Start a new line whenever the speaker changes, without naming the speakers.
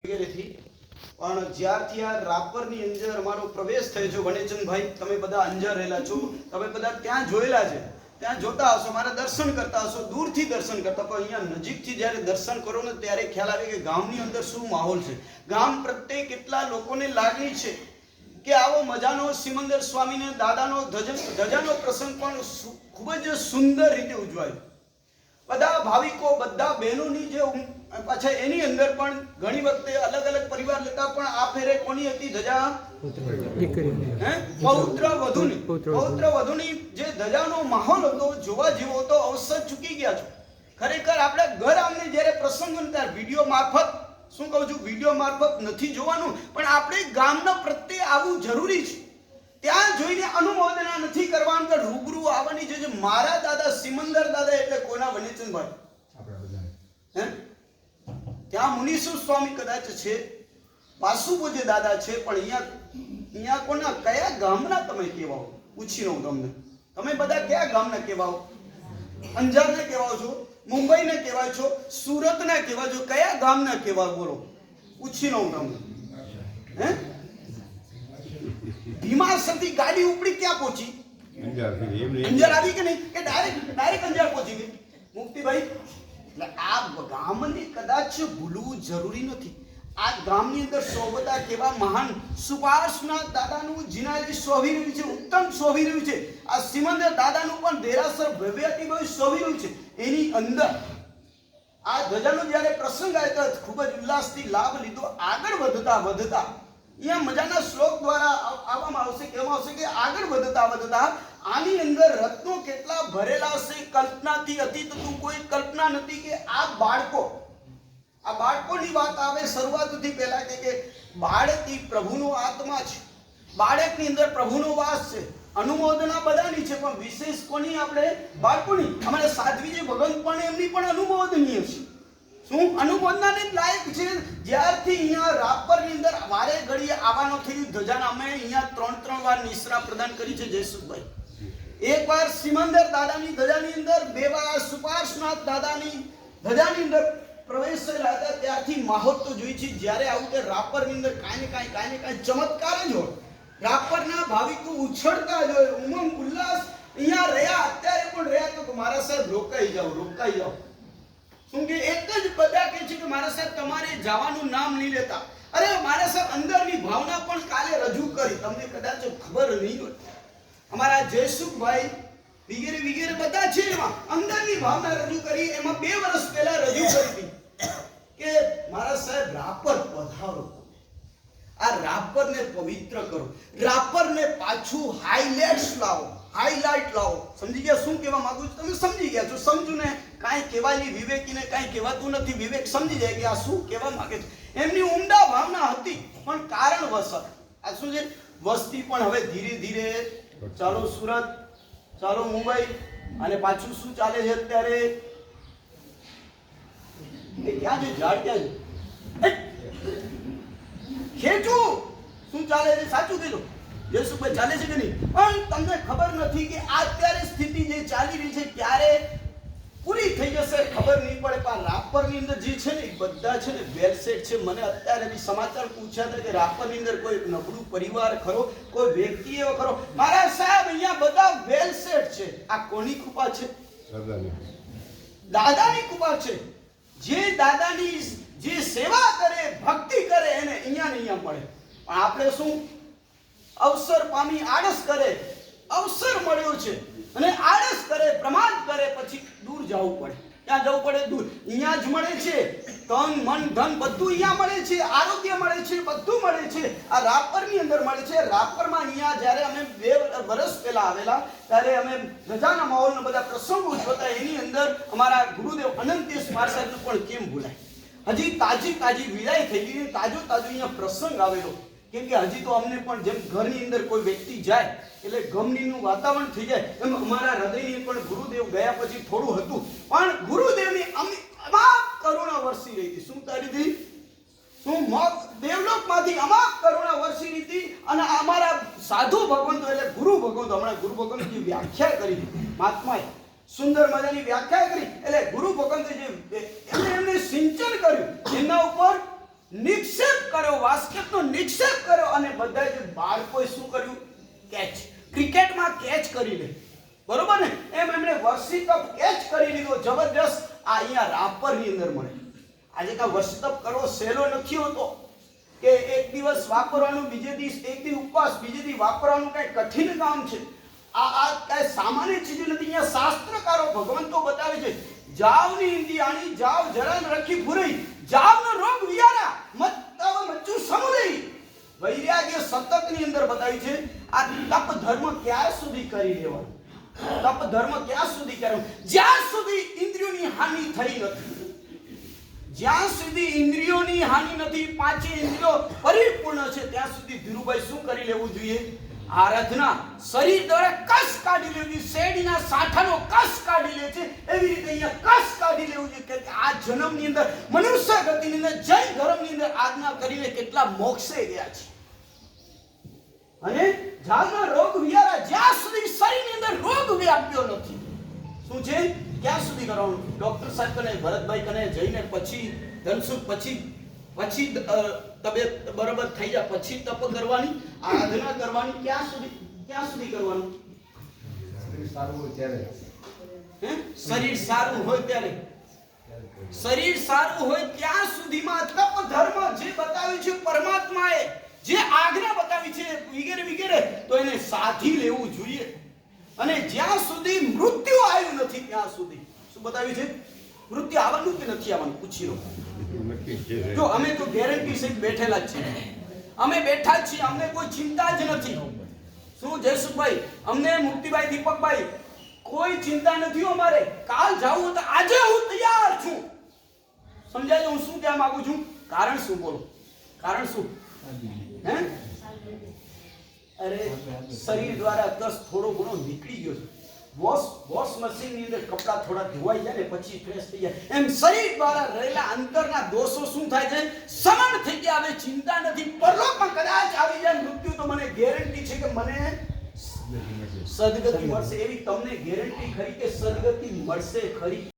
વગેરેથી પણ જ્યારથી આ રાપરની અંદર અમારો પ્રવેશ થયો છે વનેચંદભાઈ, તમે બધા અંજાર રહેલા છો, તમે બધા ત્યાં જોયેલા છે, ત્યાં જોતા હશો, મારા દર્શન કરતા હશો, દૂરથી દર્શન કરતા, પણ અહીંયા નજીકથી જ્યારે દર્શન કરો ને ત્યારે ખ્યાલ આવે કે ગામની અંદર શું માહોલ છે, ગામ પ્રત્યે કેટલા લોકોને લાગણી છે કે આવો મજાનો સિમંદર સ્વામીને દાદાનો ધજાનો પ્રસંગ પણ ખૂબ જ સુંદર રીતે ઉજવાયો. બધા ભાવિકો, બધા બહેનોની જે પાછા એની અંદર પણ ઘણી વખતે અલગ અલગ પરિવાર લેતા, પણ આ ફેરે કોની હતી ધજા? પૌત્ર વધુની જે ધજાનો માહોલ હતો જોવા જેવો હતો. અવસર ચૂકી ગયા છો ખરેખર. આપણે ઘર આમને જ્યારે પ્રસંગો ત્યારે વિડીયો મારફત, શું કહું છું, વિડીયો મારફત નથી જોવાનું, પણ આપણે ગામના પ્રત્યે આવવું જરૂરી છે. ત્યાં જોઈને અનુમોદના નથી કરવાનું, કે રૂબરૂ આવવાની છે. મારા દાદા સિમંદર દાદા એટલે કોના? વનેચંદભાઈ. ત્યાં મુનીસુ સ્વામી કદાચ છે, વાસુપૂજ્ય દાદા છે, પણ અહીંયા કોના, કયા ગામના તમે કહેવાઓ? પૂછી લઉં તમને, તમે બધા કયા ગામના કહેવાઓ? અંજારના કહેવાઓ છો, મુંબઈના કહેવાય છો, સુરતના કહેવાય છો, કયા ગામના કહેવાય? બોલો, પૂછી લઉં તમને. ભીમાસરથી ગાડી ઉપડી ક્યાં પહોંચી? અંજાર આવી કે નહીં? કે ડાયરેક્ટ અંજાર પહોંચી ગઈ? મુક્તિભાઈ, એટલે આ ગામને કદાચ ભૂલવું જરૂરી નથી. આ ગામની અંદર સોબતા કેવા મહાન સુપાર્શ્વનાથ દાદાનું જીનાજી શોભી રહ્યું છે, ઉત્તમ શોભી રહ્યું છે. આ સિમંદર દાદાનું પણ દેરાસર ભવ્યથી શોભી રહ્યું છે. એની અંદર આ ધજાનો જ્યારે પ્રસંગ આવ્યો તો ખૂબ જ ઉલ્લાસથી લાભ લીધો. આગળ વધતા અહીંયા મજાના શ્લોક દ્વારા આવવામાં આવશે, કહેવામાં આવશે કે આગળ વધતા આની અંદર રત્નો કેટલા ભરેલા હશે, કલ્પનાથી અતીત તું કોઈ કલ્પના નથી. કે આ બાળકોની વાત આવે શરૂઆતથી પહેલા કે બાળક એ પ્રભુનો આત્મા છે, બાળકની અંદર પ્રભુનો વાસ છે. અનુમોદના બધાની છે, પણ વિશેષ કોની? આપણે બાળકોની. અમારે સાધ્વીજી ભગવંત પણ એમની પણ અનુમોદનીય છે. શું અનુમોદનાને લાયક છે? જ્યારથી અહીંયા રાપરની અંદર વારે ઘડીએ આવવાનો થયું ધજાના, અમે અહીંયા 3 વાર નિશ્રા પ્રદાન કરી છે જયસુખભાઈ. એકવાર સિમંદર દાદાની ધજાની અંદર, 2 વાર સુપાર્શ્વનાથ દાદાની ધજાની અંદર પ્રવેશ થયેલા હતા. ત્યારથી માહોલ તો જોઈ છે. જ્યારે આવું કે રાપરની અંદર કાંઈ ને કાંઈ ચમત્કાર જ હોય. રાપરના ભાવિકો ઉછળતા જ હોય, ઉમંગ ઉલ્લાસ. અહીંયા રહ્યા, અત્યારે પણ રહ્યા તો મારા સાહેબ રોકાઈ જાઓ. શું કે એક જ બધા કહે છે કે મારા સાહેબ તમારે જવાનું નામ નહીં લેતા. અરે મારા સાહેબ અંદરની ભાવના પણ કાલે રજૂ કરી, તમને કદાચ ખબર નહીં હોય. અમારા જયસુખભાઈ વગેરે બધા છે, એમાં અંદરની ભાવના રજૂ કરી. એમાં 2 વર્ષ પહેલા રજૂ કરી હતી કે મારા સાહેબ રાપર પધારો, આ રાપરને પવિત્ર કરો, રાપરને પાછું હાઈલાઇટ લાવો. સમજી ગયા શું કહેવા માંગુ છું? તમે સમજી ગયા છો? સમજુ ને, કાંઈ કહેવાય નહીં. વિવેકીને કાંઈ કહેવાતું નથી. વિવેક સમજી જાય કે આ શું કહેવા માંગે છે. એમની ઉમદા ભાવના હતી, પણ કારણવશ આ શું છે, વસ્તી પણ હવે ધીરે ધીરે ચાલો સુરત, ચાલો મુંબઈ, અને પાછું શું ચાલે છે અત્યારે? ક્યાં છે ઝાડ? ક્યાં છે ખેંચું? શું ચાલે છે? સાચું કીધું જયસુખભાઈ, ચાલે છે કે નહીં? પણ તમને ખબર નથી કે અત્યારે સ્થિતિ જે ચાલી રહી છે ક્યારે પૂરી થઈ જશે ખબર નહીં પડે. પણ રાપરની અંદર જે છે ને બધા છે ને વેલ સેટ છે. મને અત્યારે બી સમાચાર પૂછ્યા હતા કે રાપરની અંદર કોઈ નબળું પરિવાર ખરો, કોઈ વ્યક્તિ એવો ખરો? મારા સાહેબ અહીંયા બધા વેલ સેટ છે. આ કોની કૃપા છે? દાદાની કૃપા છે. જે દાદાની જે સેવા કરે, ભક્તિ કરે, એને અહીંયા ને અહીંયા મળે. પણ આપણે શું અવસર પામી આળસ કરે, અવસર મળ્યો છે અને આળસ કરે, પ્રમાદ કરે, પછી દૂર જવું પડે. ક્યાં જવું પડે? દૂર. અહીંયા જ મળે છે તન મન ધન બધું અહીંયા મળે છે, આરોગ્ય મળે છે, બધું મળે છે. આ રાપરની અંદર મળે છે. રાપરમાં અહીંયા જ્યારે અમે 2 વર્ષ પહેલા આવેલા ત્યારે અમે રજાના માહોલના બધા પ્રસંગો જોતા. એની અંદર અમારા ગુરુદેવ અનંતેશ મહારાજનું પણ કેમ ભૂલાય? હજી તાજી વિદાય થઈ ગઈ, તાજો અહીંયા પ્રસંગ આવેલો. કેમ કે હજી તો અમને પણ જેમ ઘરની અંદર કોઈ વ્યક્તિ જાય એટલે ગમનીનું વાતાવરણ થઈ જાય, એમ અમારા હૃદયની પણ ગુરુદેવ ગયા પછી થોડું હતું. પણ ગુરુદેવની અમાપ કરુણા વરસી રહી હતી. શું તારી હતી? શું દેવલોકમાંથી અમાપ કરુણા વરસી રહી હતી. અને અમારા સાધુ ભગવંતો એટલે ગુરુ ભગવંતો, હમણાં ગુરુ ભગવંતની વ્યાખ્યા કરી મહાત્માએ, સુંદર મજાની વ્યાખ્યા કરી. એટલે ગુરુ ભગવંતે જે એમને સિંચન કર્યું, એમના ઉપર નિક્ષેપ કર્યો, બાસ્કેટનો નિક્ષેપ કર્યો અને બધા જે બાળકોએ શું કર્યું? કેચ. ક્રિકેટમાં કેચ કરી લે, બરોબર ને? એમ એમણે વર્ષી કપ કેચ કરી લીધો જબરજસ્ત. આ અહીંયા રાપરની અંદર મળે. આજે કા વર્ષી કપ કરવો સહેલો નથી હોતો કે એક દિવસ વાપરવાનું, બીજે દિવસ એક દિવસ ઉપવાસ, બીજે દિવસ વાપરવાનું કઈ કઠિન કામ છે. આ કઈ સામાન્ય ચીજ નથી. અહીંયા શાસ્ત્રકારો ભગવાન તો બતાવે છે, જાવની ઇન્દ્રિયાણી જાવ જરા રખી ફુરઈ, જાવનો રોગ વિયારા મત્તવ મચ્ચુ સમુદય. વૈરાગ્ય શતકની અંદર બતાવી છે. આ તપ ધર્મ ક્યાં સુધી કરી લેવાનું? તપ ધર્મ ક્યાં સુધી કરવું? જ્યાં સુધી ઇન્દ્રિયોની હાનિ થઈ નથી, જ્યાં સુધી ઇન્દ્રિયોની હાનિ નથી, પાંચે ઇન્દ્રિયો પરિપૂર્ણ છે, ત્યાં સુધી ધીરુભાઈ શું કરી લેવું જોઈએ? આરાધના. શરીર દ્વારા કસ કાઢી લેવું જોઈએ. શેરડીના સાઠાનો કસ કાઢી લે છે એવી રીતે અહીંયા કસ કાઢી લેવું જોઈએ કે આ જન્મની અંદર, મનુષ્ય ગતિની અંદર, જૈન ધર્મની અંદર આજ્ઞા કરીને કેટલા મોક્ષે ગયા છે. અને જાગના રોગ વિયારા, જ્યાં સુધી શરીરની અંદર રોગ વ્યાપ્યો નથી. શું છે? ક્યાં સુધી કરવાનું? ડોક્ટર સાહેબ કને, ભરતભાઈ કને જઈને પછી ધનસુખ પછી તબિયત બરાબર થઈ જાય પછી તપ કરવાની, આરાધના કરવાની. ક્યાં સુધી કરવાનું? શરીર સારું હોય ત્યારે. શરીર સારું હોય ત્યારે. શરીર સારું હોય ત્યાં સુધીમાં તપ ધર્મ જે બતાવ્યું છે પરમાત્માએ, જે આજ્ઞા બતાવી છે વગેરે વગેરે, તો એને સાધી લેવું જોઈએ. અને જ્યાં સુધી મૃત્યુ આવ્યું નથી ત્યાં સુધી શું બતાવ્યું છે? મૃત્યુ આવવાનું કે નથી આવવાનું પૂછી લો. જો અમે તો ગેરંટી સહિત બેઠેલા જ છીએ, અમે બેઠા જ છીએ, અમને કોઈ ચિંતા જ નથી. શું જયસુખભાઈ, અમને મુક્તિભાઈ, દીપકભાઈ, કોઈ ચિંતા નથી અમારે. કાલ જાવું તો આજે હું તૈયાર છું. સમજાય? હું શું કહેવા માંગુ છું? કારણ શું? બોલો કારણ શું? હે? અરે શરીર દ્વારા દસ થોડો ઘણો નીકળી ગયો છે. વોશ મશીન ની અંદર કપડા થોડા ધોવાઈ જાય ને પછી ફ્રેશ થઈ જાય, એમ શરીર દ્વારા રહેલા અંતરના દોષો શું થાય છે? સમણ થઈ ગયા. હવે ચિંતા નથી. પરલોકમાં કદાચ આવી જાય મૃત્યુ તો મને ગેરંટી છે કે મને સદગતિ મળશે. એવી તમને ગેરંટી ખરી કે સદગતિ મળશે ખરી?